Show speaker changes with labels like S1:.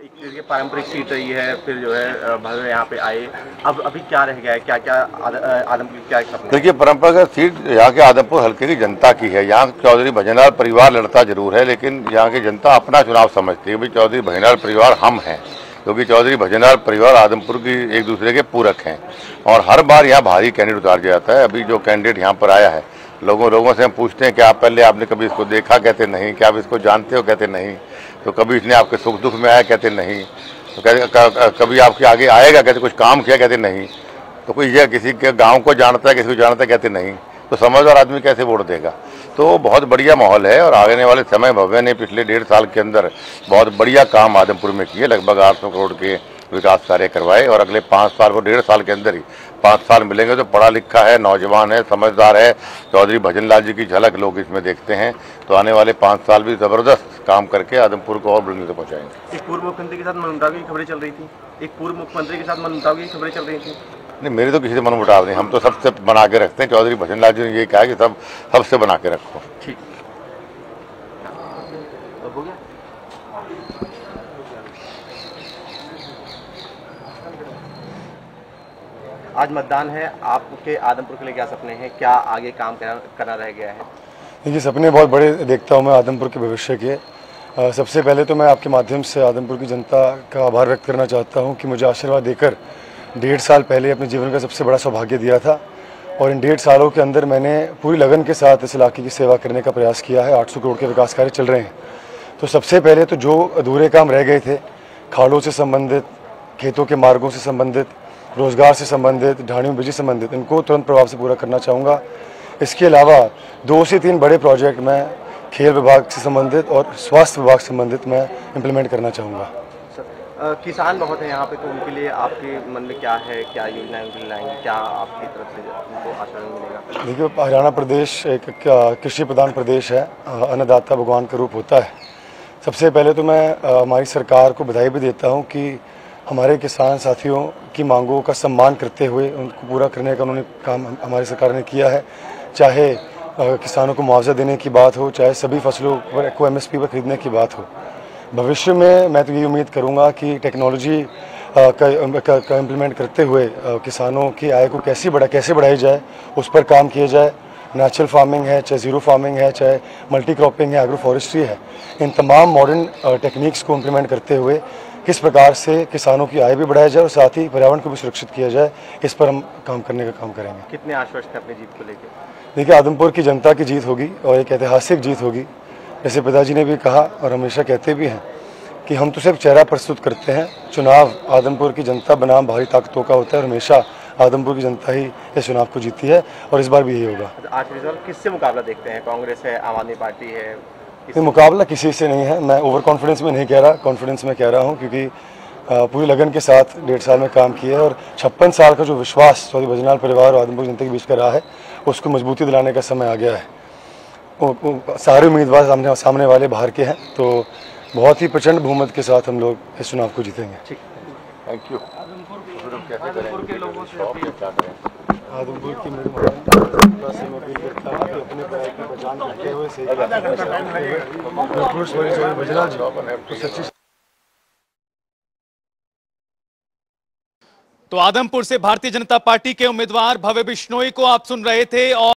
S1: देखिए पारंपरिक सीट रही है, फिर जो है भले यहाँ पे आए, अब अभी क्या रह गया है, क्या क्या आदमपुर क्या सपने
S2: देखिए,
S1: हैं?
S2: परंपरागत सीट यहाँ के आदमपुर हल्के की जनता की है। यहाँ चौधरी भजनलाल परिवार लड़ता जरूर है, लेकिन यहाँ की जनता अपना चुनाव समझती है। भाई चौधरी भजनलाल परिवार हम हैं, क्योंकि चौधरी भजनलाल परिवार आदमपुर की एक दूसरे के पूरक हैं और हर बार यहाँ भारी कैंडिडेट उतार जाता है। अभी जो कैंडिडेट यहाँ पर आया है, लोगों से हम पूछते हैं कि आप पहले आपने कभी इसको देखा, कहते नहीं। क्या आप इसको जानते हो, कहते नहीं। तो कभी इसने आपके सुख दुख में आया, कहते नहीं। तो कहते कभी आपके आगे आएगा, कहते कुछ काम किया, कहते नहीं। तो कोई यह किसी के गांव को जानता है, किसी को जानता है, कहते नहीं। तो समझदार आदमी कैसे वोट देगा। तो बहुत बढ़िया माहौल है और आने वाले समय भव्य ने पिछले 1.5 साल के अंदर बहुत बढ़िया काम आदमपुर में किए। लगभग 800 करोड़ के विकास कार्य करवाए और अगले 5 साल को 1.5 साल के अंदर ही 5 साल मिलेंगे। तो पढ़ा लिखा है, नौजवान है, समझदार है चौधरी भजनलाल जी की झलक लोग इसमें देखते हैं। तो आने वाले 5 साल भी जबरदस्त काम करके आदमपुर को और बुलंदी तक पहुँचाएंगे।
S1: एक पूर्व मुख्यमंत्री के साथ मनमुटाव की खबरें चल रही थी,
S2: नहीं, मेरी तो किसी से मनमुटाव नहीं। हम तो सबसे बना के रखते हैं। चौधरी भजनलाल जी ने ये कहा कि सबसे बना के रखो।
S1: ठीक। हो गया। आज मतदान है, आपके आदमपुर के लिए क्या सपने हैं, क्या आगे काम करना रह गया है?
S3: देखिए, सपने बहुत बड़े देखता हूँ मैं आदमपुर के भविष्य के। सबसे पहले तो मैं आपके माध्यम से आदमपुर की जनता का आभार व्यक्त करना चाहता हूँ कि मुझे आशीर्वाद देकर 1.5 साल पहले अपने जीवन का सबसे बड़ा सौभाग्य दिया था और इन 1.5 सालों के अंदर मैंने पूरी लगन के साथ इस इलाके की सेवा करने का प्रयास किया है। 800 करोड़ के विकास कार्य चल रहे हैं। तो सबसे पहले तो जो अधूरे काम रह गए थे, खाड़ों से संबंधित, खेतों के मार्गों से संबंधित, रोजगार से संबंधित, ढाणियों बिजली संबंधित, इनको तुरंत प्रभाव से पूरा करना चाहूँगा। इसके अलावा 2 से 3 बड़े प्रोजेक्ट मैं खेल विभाग से संबंधित और स्वास्थ्य विभाग से संबंधित मैं इम्प्लीमेंट करना चाहूँगा।
S1: किसान बहुत हैं यहाँ पे, तो उनके लिए आपके मन में क्या है, क्या योजनाएं उनके लिए लाएंगे, क्या आपकी तरफ से उनको आश्वासन मिलेगा?
S3: देखिए, हरियाणा प्रदेश एक कृषि प्रधान प्रदेश है। अन्नदाता भगवान का रूप होता है। सबसे पहले तो मैं हमारी सरकार को बधाई भी देता हूँ कि हमारे किसान साथियों की मांगों का सम्मान करते हुए उनको पूरा करने का उन्होंने काम हमारी सरकार ने किया है। चाहे किसानों को मुआवजा देने की बात हो, चाहे सभी फसलों पर को MSP पर खरीदने की बात हो। भविष्य में मैं तो ये उम्मीद करूँगा कि टेक्नोलॉजी का इम्प्लीमेंट करते हुए किसानों की आय को कैसे बढ़ाई जाए, उस पर काम किया जाए। नेचुरल फार्मिंग है, चाहे ज़ीरो फार्मिंग है, चाहे मल्टी क्रॉपिंग है, एग्रो फॉरेस्ट्री है, इन तमाम मॉडर्न टेक्निक्स को इम्प्लीमेंट करते हुए किस प्रकार से किसानों की आय भी बढ़ाई जाए और साथ ही पर्यावरण को भी सुरक्षित किया जाए, इस पर हम काम करने का काम करेंगे।
S1: कितने आश्वस्त हैं अपनी जीत को लेकर?
S3: देखिए, आदमपुर की जनता की जीत होगी और एक ऐतिहासिक जीत होगी। जैसे पिताजी ने भी कहा और हमेशा कहते भी हैं कि हम तो सिर्फ चेहरा प्रस्तुत करते हैं, चुनाव आदमपुर की जनता बनाम भारी ताकतों का होता है और हमेशा आदमपुर की जनता ही इस चुनाव को जीती है और इस बार भी यही होगा।
S1: आखिरी सवाल, किससे मुकाबला देखते हैं? कांग्रेस है, आम आदमी पार्टी है?
S3: मुकाबला किसी से नहीं है। मैं ओवर कॉन्फिडेंस में नहीं कह रहा, कॉन्फिडेंस में कह रहा हूँ, क्योंकि पूरी लगन के साथ 1.5 साल में काम किया है और 56 साल का जो विश्वास चौधरी भजनलाल परिवार और आदमपुर जनता के बीच का रहा है, उसको मजबूती दिलाने का समय आ गया है। सारे उम्मीदवार सामने वाले बाहर के हैं, तो बहुत ही प्रचंड बहुमत के साथ हम लोग इस चुनाव को जीतेंगे।
S1: ठीक,
S2: थैंक यू। आदमपुर के लोगों से
S3: आदमपुर की मेरी जनता से मैं अपील करता हूँ कि अपने पैर की पहचान करते हुए सच्ची।
S4: तो आदमपुर से भारतीय जनता पार्टी के उम्मीदवार भव्य बिश्नोई को आप सुन रहे थे और